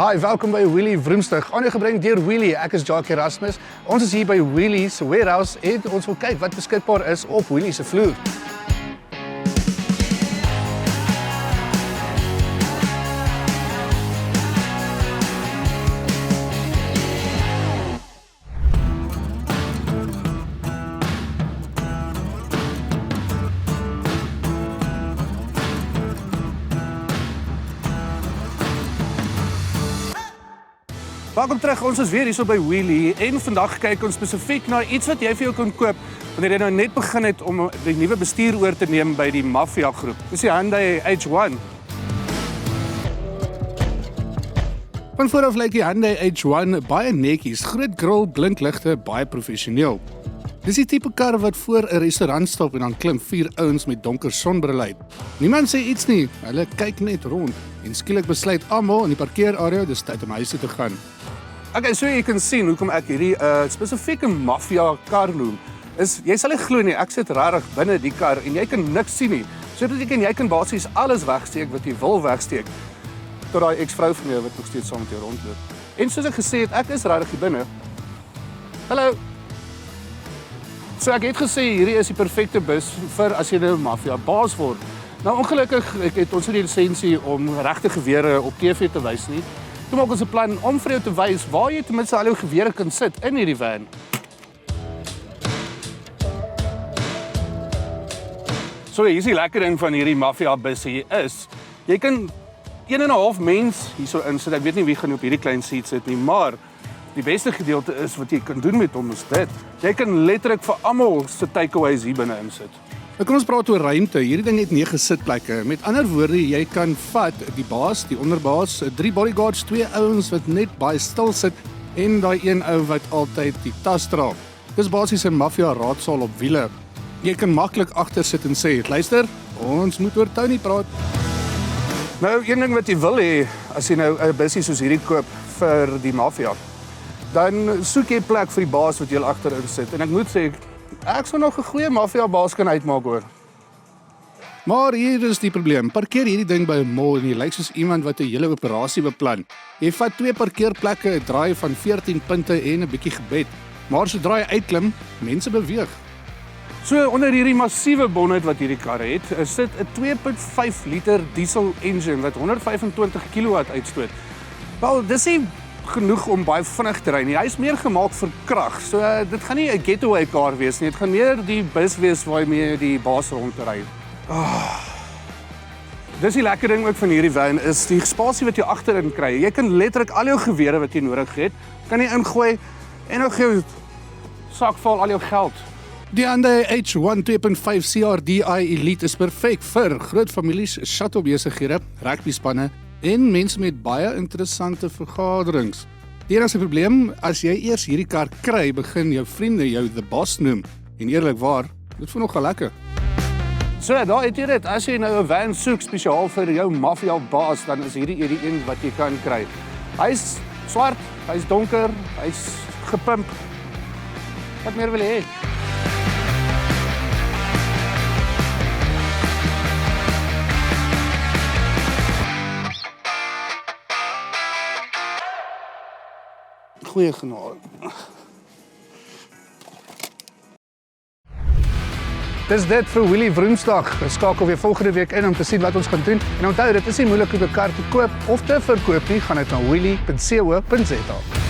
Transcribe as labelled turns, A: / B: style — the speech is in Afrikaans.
A: Hi, welkom by Wheelie Vroomstig. Aangebring deur Wheelie. Ek is Jackie Erasmus. Ons is hier by Wheelie se warehouse en ons wil kyk wat beskikbaar is op Wheelie se vloer. Welkom terug, ons is weer hier by Wheelie en vandag kyk ons spesifiek na iets wat jy vir jou kan koop wanneer jy nou net begin het om die nuwe bestuur oor te neem by die Mafia groep. Dis die Hyundai H1. Van vooraf lyk die Hyundai H1 baie netjies, groot grill, blinkligte, baie professioneel. Dis die tipe kar wat voor 'n restaurant stop en dan klim 4 ouens met donker sonbrille uit. Niemand sê iets nie, hulle kyk net rond en skielik besluit almal in die parkeerarea dis tyd om huis toe te gaan. Okay, so jy kan sien hoekom ek hierdie spesifieke Mafia kar noem. Jy sal nie glo nie, ek sit regtig binne die kar en jy kan niks sien nie. Sodat jy kan basies alles wegsteek wat jy wil wegsteek. Tot daai ex-vrou van jou wat nog steeds saam met jou rondloop. En soos ek gesê het, ek is regtig hier binne. Hallo. So ek het gesê hierdie is die perfekte bus vir as jy nou 'n Mafia baas word. Nou ongelukkig het ons nie die lisensie om regte gewere op TV te wys nie. Toe maak ons 'n plan om vir jou te wys waar jy ten minste al jou gewere kan sit in hierdie van. So hier is die lekker ding van hierdie Mafia bus hier is, jy kan 1,5 mens hierso insit. Ek weet nie wie gaan op hierdie klein seat sit nie, maar die beste gedeelte is wat jy kan doen met hom is dit. Jy kan letterlik vir almal se takeaways hier binne insit. Nou kom ons praat oor ruimte. Hierdie ding het 9 sitplekke. Met ander woorde, jy kan vat die baas, die onderbaas, 3 bodyguards, 2 ouens wat net baie stil sit en daai een ou wat altyd die tas dra. Dis basies 'n Mafia raadsaal op wiele. Jy kan maklik agter sit en sê, "Luister, ons moet oor Tony praat." Nou, een ding wat jy wil hê as jy nou 'n busie soos hierdie koop vir die Mafia, dan soek jy 'n plek vir die baas wat jy agterin sit. En ek moet sê, ek sou nog 'n goeie Mafia baas kan uitmaak hoor. Maar hier is die probleem. Parkeer hierdie ding by 'n mall en jy lyk soos iemand wat 'n hele operasie beplan. Jy vat 2 parkeerplekke, 'n draai van 14 punte en 'n bietjie gebed. Maar sodra jy uitklim, mense beweeg. So onder hierdie massiewe bonnet wat hierdie kar het, sit 'n 2.5 liter diesel engine wat 125 kW uitstoot. Wel, dis nie genoeg om baie vinnig te ry nie. Hy is meer gemaak vir krag. So dit gaan nie 'n getaway kar wees nie. Dit gaan meer die bus wees waarmee die baas rondry. Dis die lekker ding ook van hierdie van is die spasie wat jy agterin kry. Jy kan letterlik al jou gewere wat jy nodig het, kan jy ingooi en dan gee jy sak vol al jou geld. Die Hyundai H1 2.5 CRDI Elite is perfek vir groot families, shuttle besighede, rugbyspanne en mense met baie interessante vergaderings. Die enigste probleem, as jy eers hierdie kar kry, begin jou vriende jou the boss noem. En eerlikwaar, dit voel nogal lekker. So, daar het jy dit. As jy nou 'n van soek spesiaal vir jou Mafia baas, dan is hierdie een wat jy kan kry. Hy's swart, hy's donker, hy's gepimp. Wat meer wil jy hê? Goeie genade. Dis dit vir Wheelie Vroomstig. Skakel weer volgende week in om te sien wat ons gaan doen. En onthou, dit is nie moeilik om 'n kar te koop of te verkoop nie. Gaan net na wheelie.co.za.